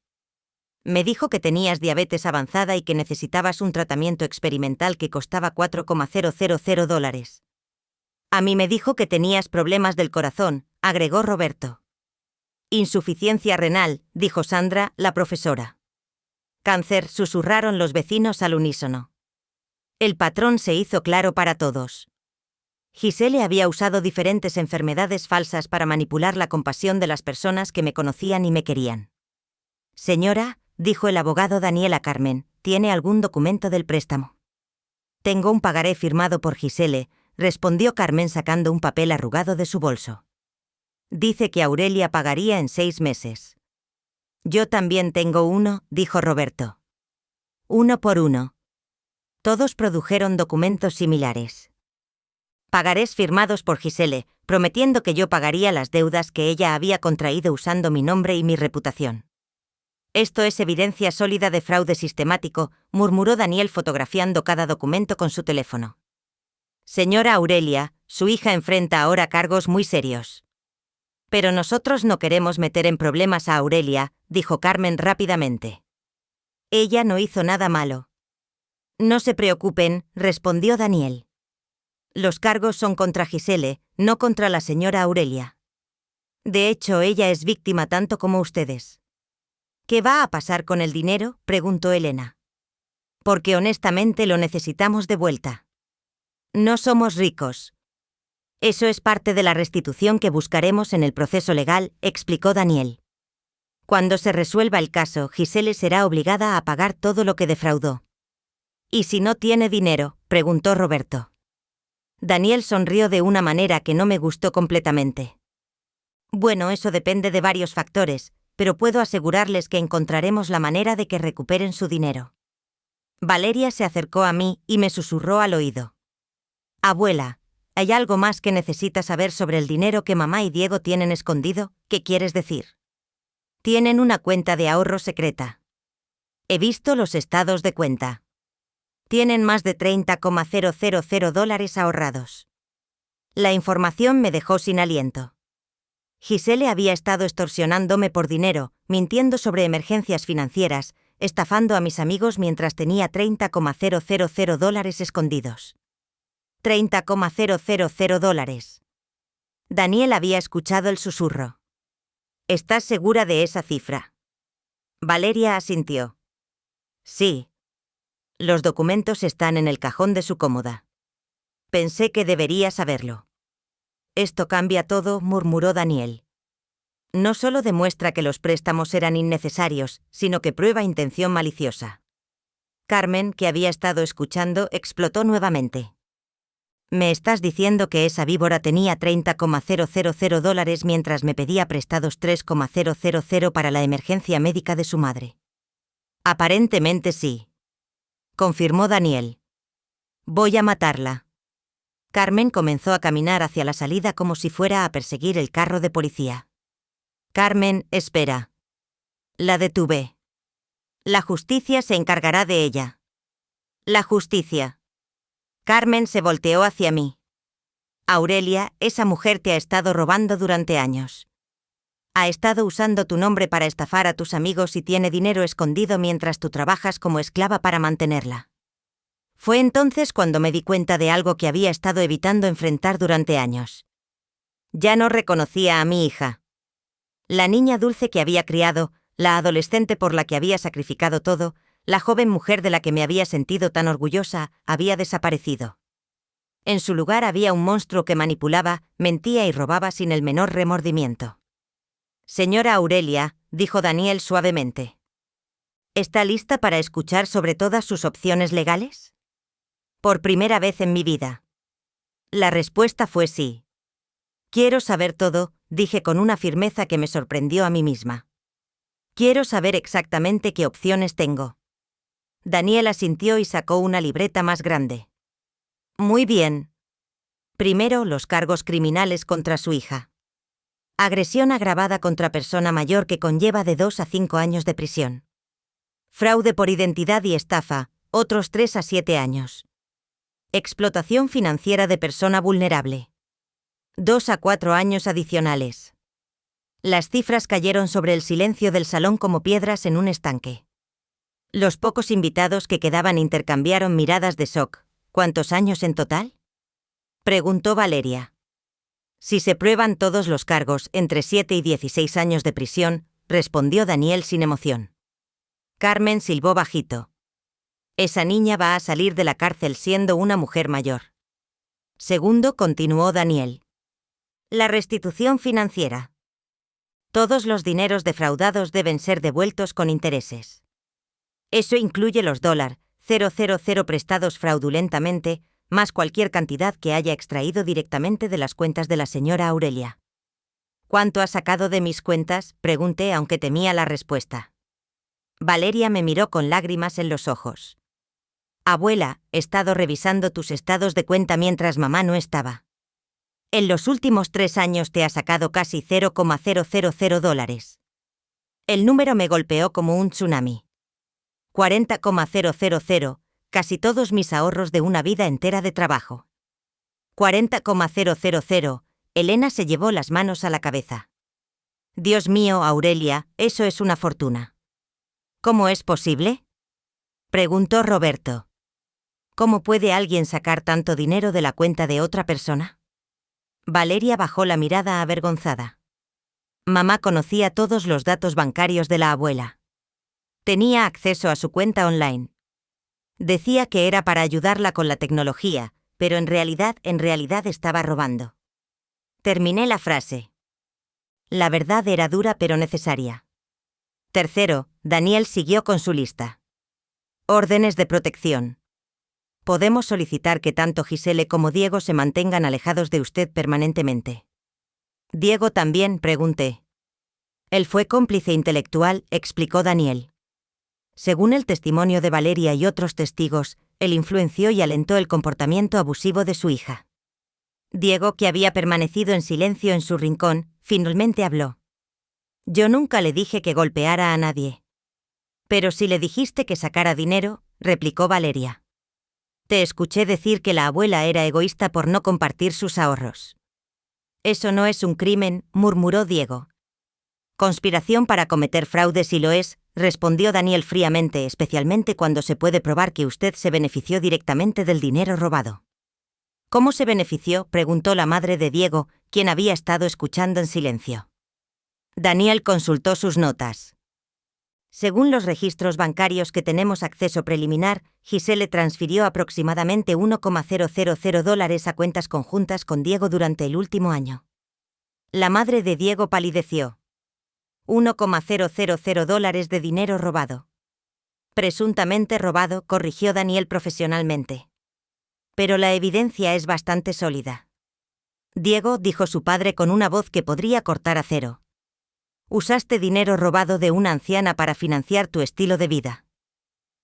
Me dijo que tenías diabetes avanzada y que necesitabas un tratamiento experimental que costaba $4,000. A mí me dijo que tenías problemas del corazón, agregó Roberto. Insuficiencia renal, dijo Sandra, la profesora. Cáncer, susurraron los vecinos al unísono. El patrón se hizo claro para todos. Gisele había usado diferentes enfermedades falsas para manipular la compasión de las personas que me conocían y me querían. Señora, dijo el abogado Daniel a Carmen, ¿tiene algún documento del préstamo? Tengo un pagaré firmado por Gisele, respondió Carmen sacando un papel arrugado de su bolso. Dice que Aurelia pagaría en 6 meses. Yo también tengo uno, dijo Roberto. 1 por 1. Todos produjeron documentos similares. Pagarés firmados por Gisele, prometiendo que yo pagaría las deudas que ella había contraído usando mi nombre y mi reputación. Esto es evidencia sólida de fraude sistemático, murmuró Daniel fotografiando cada documento con su teléfono. Señora Aurelia, su hija enfrenta ahora cargos muy serios. Pero nosotros no queremos meter en problemas a Aurelia, dijo Carmen rápidamente. Ella no hizo nada malo. No se preocupen, respondió Daniel. Los cargos son contra Gisele, no contra la señora Aurelia. De hecho, ella es víctima tanto como ustedes. ¿Qué va a pasar con el dinero?, preguntó Elena. Porque honestamente lo necesitamos de vuelta. No somos ricos. Eso es parte de la restitución que buscaremos en el proceso legal, explicó Daniel. Cuando se resuelva el caso, Gisele será obligada a pagar todo lo que defraudó. ¿Y si no tiene dinero?, preguntó Roberto. Daniel sonrió de una manera que no me gustó completamente. Bueno, eso depende de varios factores, pero puedo asegurarles que encontraremos la manera de que recuperen su dinero. Valeria se acercó a mí y me susurró al oído. Abuela, ¿hay algo más que necesitas saber sobre el dinero que mamá y Diego tienen escondido? ¿Qué quieres decir? Tienen una cuenta de ahorro secreta. He visto los estados de cuenta. Tienen más de $30,000 ahorrados. La información me dejó sin aliento. Gisele había estado extorsionándome por dinero, mintiendo sobre emergencias financieras, estafando a mis amigos mientras tenía $30,000 escondidos. $30,000. Daniel había escuchado el susurro. ¿Estás segura de esa cifra? Valeria asintió. Sí. Los documentos están en el cajón de su cómoda. Pensé que debería saberlo. Esto cambia todo, murmuró Daniel. No solo demuestra que los préstamos eran innecesarios, sino que prueba intención maliciosa. Carmen, que había estado escuchando, explotó nuevamente. ¿Me estás diciendo que esa víbora tenía $30,000 mientras me pedía prestados $3,000 para la emergencia médica de su madre? Aparentemente sí. Confirmó Daniel. Voy a matarla. Carmen comenzó a caminar hacia la salida como si fuera a perseguir el carro de policía. Carmen, espera. La detuve. La justicia se encargará de ella. La justicia. Carmen se volteó hacia mí. Aurelia, esa mujer te ha estado robando durante años. Ha estado usando tu nombre para estafar a tus amigos y tiene dinero escondido mientras tú trabajas como esclava para mantenerla. Fue entonces cuando me di cuenta de algo que había estado evitando enfrentar durante años. Ya no reconocía a mi hija. La niña dulce que había criado, la adolescente por la que había sacrificado todo, la joven mujer de la que me había sentido tan orgullosa, había desaparecido. En su lugar había un monstruo que manipulaba, mentía y robaba sin el menor remordimiento. Señora Aurelia, dijo Daniel suavemente. ¿Está lista para escuchar sobre todas sus opciones legales? Por primera vez en mi vida. La respuesta fue sí. Quiero saber todo, dije con una firmeza que me sorprendió a mí misma. Quiero saber exactamente qué opciones tengo. Daniel asintió y sacó una libreta más grande. Muy bien. Primero, los cargos criminales contra su hija. Agresión agravada contra persona mayor que conlleva de 2 a 5 años de prisión. Fraude por identidad y estafa, otros 3 a 7 años. Explotación financiera de persona vulnerable. 2 a 4 años adicionales. Las cifras cayeron sobre el silencio del salón como piedras en un estanque. Los pocos invitados que quedaban intercambiaron miradas de shock. ¿Cuántos años en total?, preguntó Valeria. Si se prueban todos los cargos, entre 7 y 16 años de prisión, respondió Daniel sin emoción. Carmen silbó bajito. Esa niña va a salir de la cárcel siendo una mujer mayor. Segundo, continuó Daniel. La restitución financiera. Todos los dineros defraudados deben ser devueltos con intereses. Eso incluye los $000 prestados fraudulentamente, más cualquier cantidad que haya extraído directamente de las cuentas de la señora Aurelia. ¿Cuánto ha sacado de mis cuentas?, pregunté aunque temía la respuesta. Valeria me miró con lágrimas en los ojos. Abuela, he estado revisando tus estados de cuenta mientras mamá no estaba. En los últimos 3 años te ha sacado casi $0,000. El número me golpeó como un tsunami. 40,000, casi todos mis ahorros de una vida entera de trabajo. 40,000, Elena se llevó las manos a la cabeza. Dios mío, Aurelia, eso es una fortuna. ¿Cómo es posible?, preguntó Roberto. ¿Cómo puede alguien sacar tanto dinero de la cuenta de otra persona? Valeria bajó la mirada avergonzada. Mamá conocía todos los datos bancarios de la abuela. Tenía acceso a su cuenta online. Decía que era para ayudarla con la tecnología, pero en realidad estaba robando. Terminé la frase. La verdad era dura pero necesaria. Tercero, Daniel siguió con su lista. Órdenes de protección. Podemos solicitar que tanto Giselle como Diego se mantengan alejados de usted permanentemente. ¿Diego también?, pregunté. Él fue cómplice intelectual, explicó Daniel. Según el testimonio de Valeria y otros testigos, él influenció y alentó el comportamiento abusivo de su hija. Diego, que había permanecido en silencio en su rincón, finalmente habló. Yo nunca le dije que golpeara a nadie. Pero si le dijiste que sacara dinero, replicó Valeria. Te escuché decir que la abuela era egoísta por no compartir sus ahorros. Eso no es un crimen, murmuró Diego. Conspiración para cometer fraude sí lo es, respondió Daniel fríamente, especialmente cuando se puede probar que usted se benefició directamente del dinero robado. ¿Cómo se benefició?, preguntó la madre de Diego, quien había estado escuchando en silencio. Daniel consultó sus notas. Según los registros bancarios que tenemos acceso preliminar, Giselle transfirió aproximadamente $1,000 a cuentas conjuntas con Diego durante el último año. La madre de Diego palideció. $1,000 de dinero robado. Presuntamente robado, corrigió Daniel profesionalmente. Pero la evidencia es bastante sólida. Diego, dijo su padre con una voz que podría cortar acero. Usaste dinero robado de una anciana para financiar tu estilo de vida.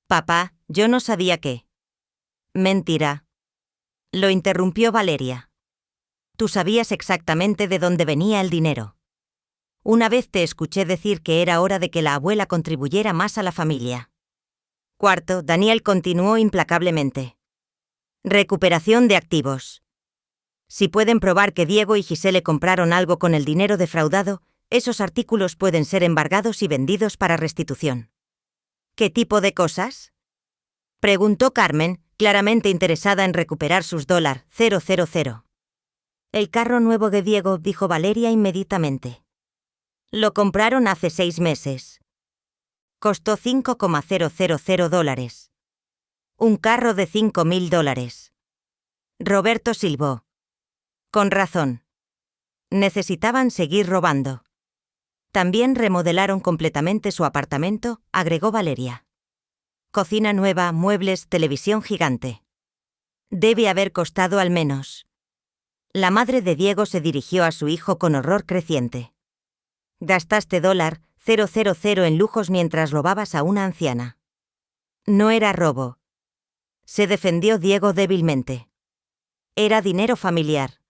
Papá, yo no sabía qué. Mentira. Lo interrumpió Valeria. Tú sabías exactamente de dónde venía el dinero. Una vez te escuché decir que era hora de que la abuela contribuyera más a la familia. Cuarto, Daniel continuó implacablemente. Recuperación de activos. Si pueden probar que Diego y Giselle compraron algo con el dinero defraudado, esos artículos pueden ser embargados y vendidos para restitución. ¿Qué tipo de cosas?, preguntó Carmen, claramente interesada en recuperar sus $000. El carro nuevo de Diego, dijo Valeria inmediatamente. Lo compraron hace 6 meses. Costó $5,000. Un carro de $5,000. Roberto silbó. Con razón. Necesitaban seguir robando. También remodelaron completamente su apartamento, agregó Valeria. Cocina nueva, muebles, televisión gigante. Debe haber costado al menos. La madre de Diego se dirigió a su hijo con horror creciente. Gastaste $000 en lujos mientras robabas a una anciana. No era robo. Se defendió Diego débilmente. Era dinero familiar.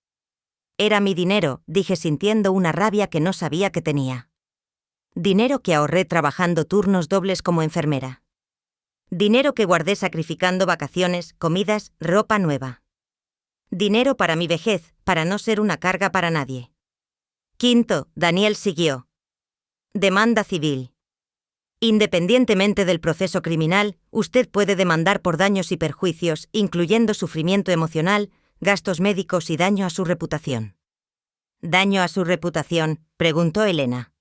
Era mi dinero, dije sintiendo una rabia que no sabía que tenía. Dinero que ahorré trabajando turnos dobles como enfermera. Dinero que guardé sacrificando vacaciones, comidas, ropa nueva. Dinero para mi vejez, para no ser una carga para nadie. Quinto, Daniel siguió. Demanda civil. Independientemente del proceso criminal, usted puede demandar por daños y perjuicios, incluyendo sufrimiento emocional, gastos médicos y daño a su reputación. ¿Daño a su reputación?, preguntó Elena.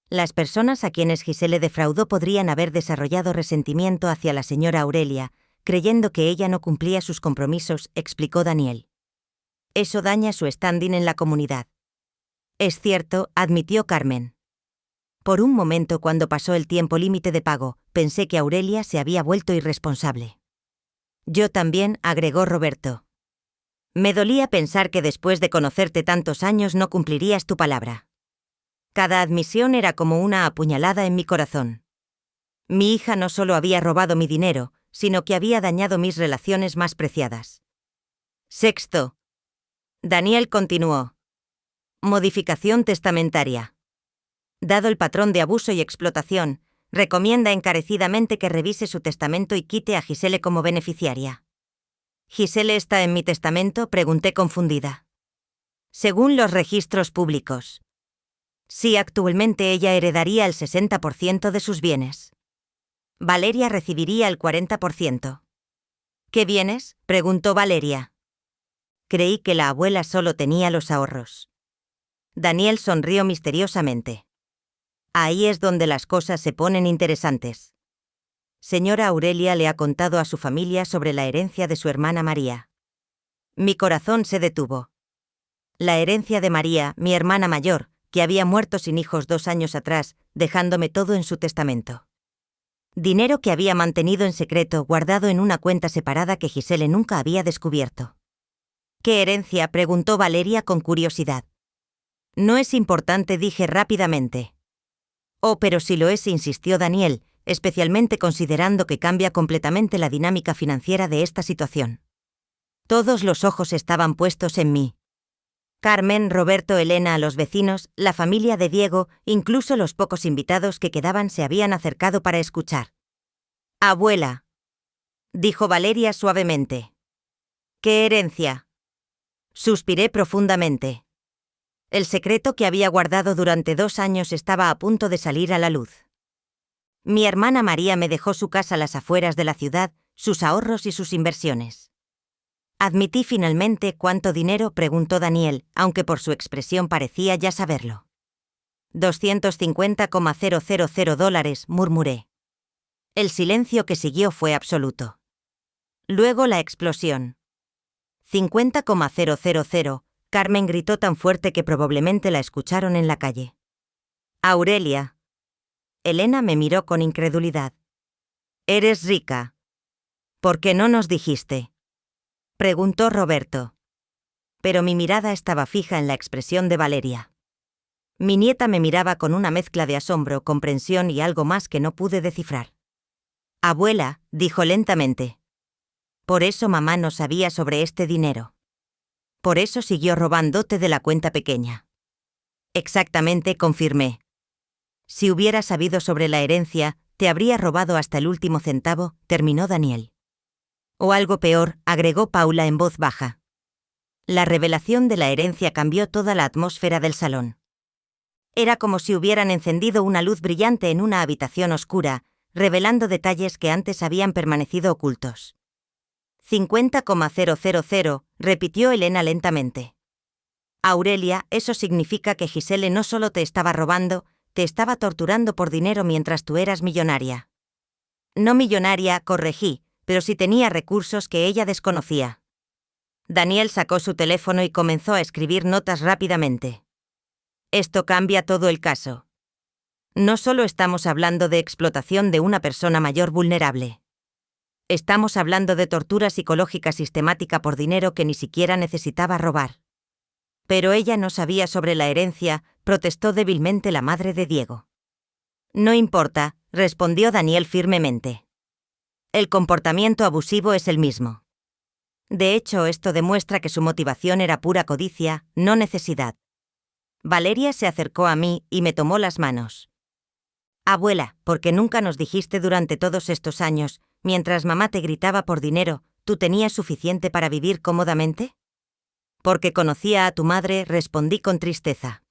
Las personas a quienes Gisele defraudó podrían haber desarrollado resentimiento hacia la señora Aurelia, creyendo que ella no cumplía sus compromisos, explicó Daniel. Eso daña su standing en la comunidad. Es cierto, admitió Carmen. Por un momento, cuando pasó el tiempo límite de pago, pensé que Aurelia se había vuelto irresponsable. Yo también, agregó Roberto. Me dolía pensar que después de conocerte tantos años no cumplirías tu palabra. Cada admisión era como una apuñalada en mi corazón. Mi hija no solo había robado mi dinero, sino que había dañado mis relaciones más preciadas. Sexto. Daniel continuó. Modificación testamentaria. Dado el patrón de abuso y explotación, recomienda encarecidamente que revise su testamento y quite a Gisele como beneficiaria. ¿Gisele está en mi testamento?, pregunté confundida. Según los registros públicos. Sí, actualmente ella heredaría el 60% de sus bienes. Valeria recibiría el 40%. ¿Qué bienes?, preguntó Valeria. Creí que la abuela solo tenía los ahorros. Daniel sonrió misteriosamente. Ahí es donde las cosas se ponen interesantes. Señora Aurelia le ha contado a su familia sobre la herencia de su hermana María. Mi corazón se detuvo. La herencia de María, mi hermana mayor, que había muerto sin hijos 2 años atrás, dejándome todo en su testamento. Dinero que había mantenido en secreto, guardado en una cuenta separada que Gisele nunca había descubierto. ¿Qué herencia?, preguntó Valeria con curiosidad. No es importante, dije rápidamente. Oh, pero sí lo es, insistió Daniel, especialmente considerando que cambia completamente la dinámica financiera de esta situación. Todos los ojos estaban puestos en mí. Carmen, Roberto, Elena, los vecinos, la familia de Diego, incluso los pocos invitados que quedaban se habían acercado para escuchar. Abuela, dijo Valeria suavemente. ¿Qué herencia? Suspiré profundamente. El secreto que había guardado durante 2 años estaba a punto de salir a la luz. Mi hermana María me dejó su casa a las afueras de la ciudad, sus ahorros y sus inversiones. ¿Admití finalmente cuánto dinero?, preguntó Daniel, aunque por su expresión parecía ya saberlo. $250,000, murmuré. El silencio que siguió fue absoluto. Luego la explosión. 50,000, Carmen gritó tan fuerte que probablemente la escucharon en la calle. Aurelia. Elena me miró con incredulidad. Eres rica. ¿Por qué no nos dijiste?, preguntó Roberto. Pero mi mirada estaba fija en la expresión de Valeria. Mi nieta me miraba con una mezcla de asombro, comprensión y algo más que no pude descifrar. Abuela, dijo lentamente. Por eso mamá no sabía sobre este dinero. Por eso siguió robándote de la cuenta pequeña. Exactamente, confirmé. Si hubiera sabido sobre la herencia, te habría robado hasta el último centavo, terminó Daniel. O algo peor, agregó Paula en voz baja. La revelación de la herencia cambió toda la atmósfera del salón. Era como si hubieran encendido una luz brillante en una habitación oscura, revelando detalles que antes habían permanecido ocultos. 50,000, repitió Elena lentamente. Aurelia, eso significa que Gisele no solo te estaba robando, te estaba torturando por dinero mientras tú eras millonaria. No millonaria, corregí, pero sí tenía recursos que ella desconocía. Daniel sacó su teléfono y comenzó a escribir notas rápidamente. Esto cambia todo el caso. No solo estamos hablando de explotación de una persona mayor vulnerable. Estamos hablando de tortura psicológica sistemática por dinero que ni siquiera necesitaba robar. Pero ella no sabía sobre la herencia, protestó débilmente la madre de Diego. No importa, respondió Daniel firmemente. El comportamiento abusivo es el mismo. De hecho, esto demuestra que su motivación era pura codicia, no necesidad. Valeria se acercó a mí y me tomó las manos. Abuela, ¿por qué nunca nos dijiste durante todos estos años, mientras mamá te gritaba por dinero, tú tenías suficiente para vivir cómodamente? Porque conocía a tu madre, respondí con tristeza.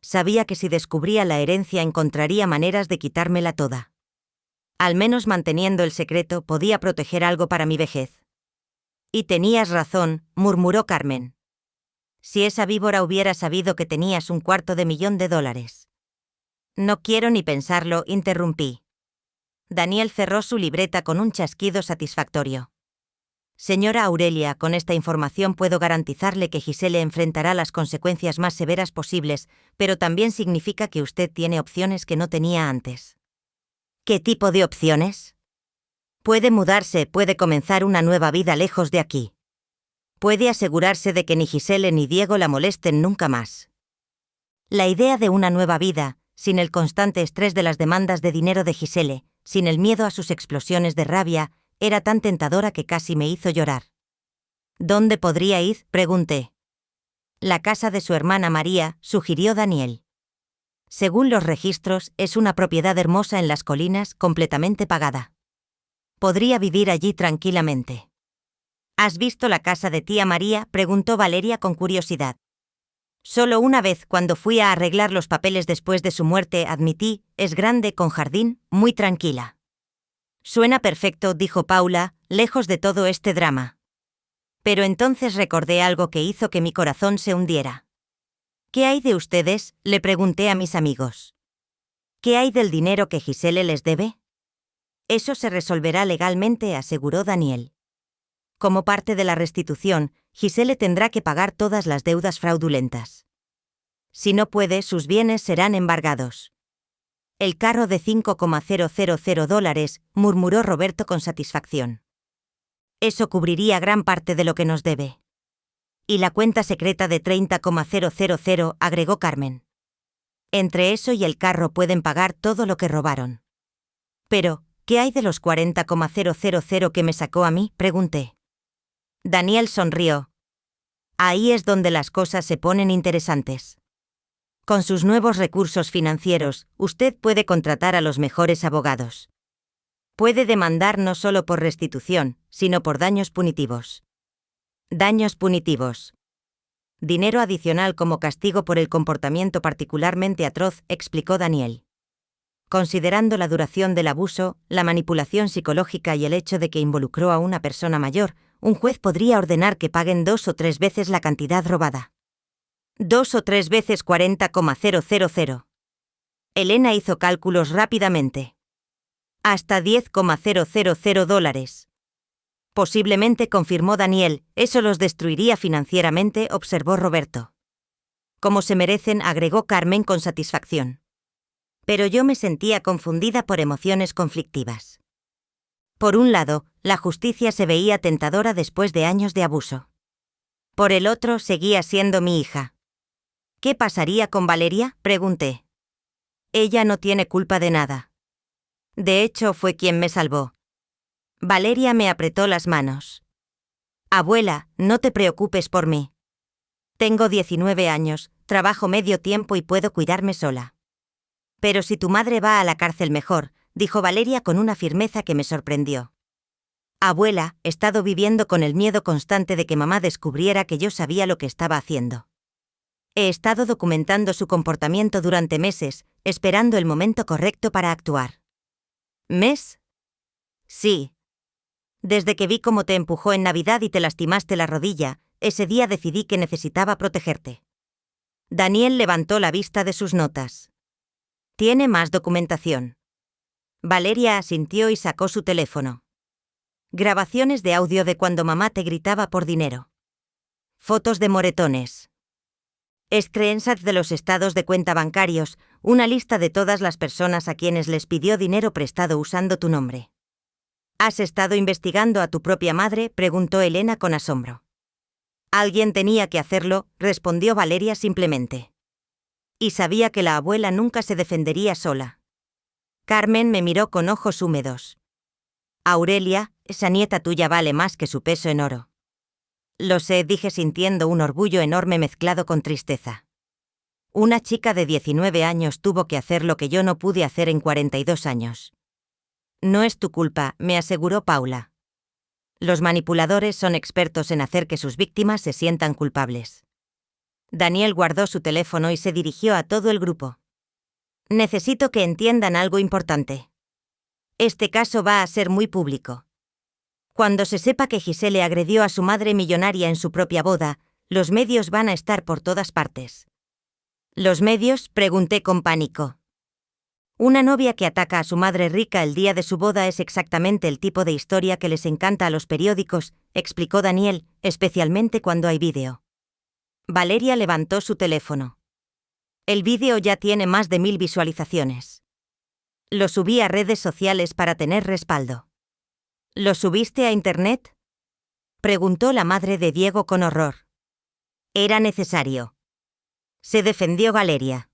Sabía que si descubría la herencia encontraría maneras de quitármela toda. Al menos manteniendo el secreto podía proteger algo para mi vejez. Y tenías razón, murmuró Carmen. Si esa víbora hubiera sabido que tenías $250,000. No quiero ni pensarlo, interrumpí. Daniel cerró su libreta con un chasquido satisfactorio. Señora Aurelia, con esta información puedo garantizarle que Gisele enfrentará las consecuencias más severas posibles, pero también significa que usted tiene opciones que no tenía antes. ¿Qué tipo de opciones? Puede mudarse, puede comenzar una nueva vida lejos de aquí. Puede asegurarse de que ni Gisele ni Diego la molesten nunca más. La idea de una nueva vida, sin el constante estrés de las demandas de dinero de Gisele, sin el miedo a sus explosiones de rabia, era tan tentadora que casi me hizo llorar. ¿Dónde podría ir?, pregunté. La casa de su hermana María, sugirió Daniel. Según los registros, es una propiedad hermosa en las colinas, completamente pagada. Podría vivir allí tranquilamente. ¿Has visto la casa de tía María?, preguntó Valeria con curiosidad. Solo una vez, cuando fui a arreglar los papeles después de su muerte, admití, es grande, con jardín, muy tranquila. Suena perfecto, dijo Paula, lejos de todo este drama. Pero entonces recordé algo que hizo que mi corazón se hundiera. ¿Qué hay de ustedes?, le pregunté a mis amigos. ¿Qué hay del dinero que Gisele les debe? Eso se resolverá legalmente, aseguró Daniel. Como parte de la restitución, Gisele tendrá que pagar todas las deudas fraudulentas. Si no puede, sus bienes serán embargados. El carro de $5,000, murmuró Roberto con satisfacción. Eso cubriría gran parte de lo que nos debe. Y la cuenta secreta de $30,000, agregó Carmen. Entre eso y el carro pueden pagar todo lo que robaron. Pero, ¿qué hay de los $40,000 que me sacó a mí?, pregunté. Daniel sonrió. Ahí es donde las cosas se ponen interesantes. Con sus nuevos recursos financieros, usted puede contratar a los mejores abogados. Puede demandar no solo por restitución, sino por daños punitivos. Daños punitivos. Dinero adicional como castigo por el comportamiento particularmente atroz, explicó Daniel. Considerando la duración del abuso, la manipulación psicológica y el hecho de que involucró a una persona mayor, un juez podría ordenar que paguen 2 o 3 veces la cantidad robada. 2 o 3 veces $40,000. Elena hizo cálculos rápidamente. Hasta $10,000. Posiblemente, confirmó Daniel, eso los destruiría financieramente, observó Roberto. Como se merecen, agregó Carmen con satisfacción. Pero yo me sentía confundida por emociones conflictivas. Por un lado, la justicia se veía tentadora después de años de abuso. Por el otro, seguía siendo mi hija. ¿Qué pasaría con Valeria?, pregunté. Ella no tiene culpa de nada. De hecho, fue quien me salvó. Valeria me apretó las manos. Abuela, no te preocupes por mí. Tengo 19 años, trabajo medio tiempo y puedo cuidarme sola. Pero si tu madre va a la cárcel mejor, dijo Valeria con una firmeza que me sorprendió. Abuela, he estado viviendo con el miedo constante de que mamá descubriera que yo sabía lo que estaba haciendo. He estado documentando su comportamiento durante meses, esperando el momento correcto para actuar. ¿Mes? Sí. Desde que vi cómo te empujó en Navidad y te lastimaste la rodilla, ese día decidí que necesitaba protegerte. Daniel levantó la vista de sus notas. ¿Tiene más documentación? Valeria asintió y sacó su teléfono. Grabaciones de audio de cuando mamá te gritaba por dinero. Fotos de moretones. Screenshots de los estados de cuenta bancarios, una lista de todas las personas a quienes les pidió dinero prestado usando tu nombre. ¿Has estado investigando a tu propia madre?, preguntó Elena con asombro. Alguien tenía que hacerlo, respondió Valeria simplemente. Y sabía que la abuela nunca se defendería sola. Carmen me miró con ojos húmedos. Aurelia, esa nieta tuya vale más que su peso en oro. Lo sé, dije sintiendo un orgullo enorme mezclado con tristeza. Una chica de 19 años tuvo que hacer lo que yo no pude hacer en 42 años. No es tu culpa, me aseguró Paula. Los manipuladores son expertos en hacer que sus víctimas se sientan culpables. Daniel guardó su teléfono y se dirigió a todo el grupo. Necesito que entiendan algo importante. Este caso va a ser muy público. Cuando se sepa que Gisele agredió a su madre millonaria en su propia boda, los medios van a estar por todas partes. ¿Los medios?, pregunté con pánico. Una novia que ataca a su madre rica el día de su boda es exactamente el tipo de historia que les encanta a los periódicos, explicó Daniel, especialmente cuando hay vídeo. Valeria levantó su teléfono. El vídeo ya tiene más de 1000 visualizaciones. Lo subí a redes sociales para tener respaldo. ¿Lo subiste a internet? Preguntó la madre de Diego con horror. Era necesario. Se defendió Valeria.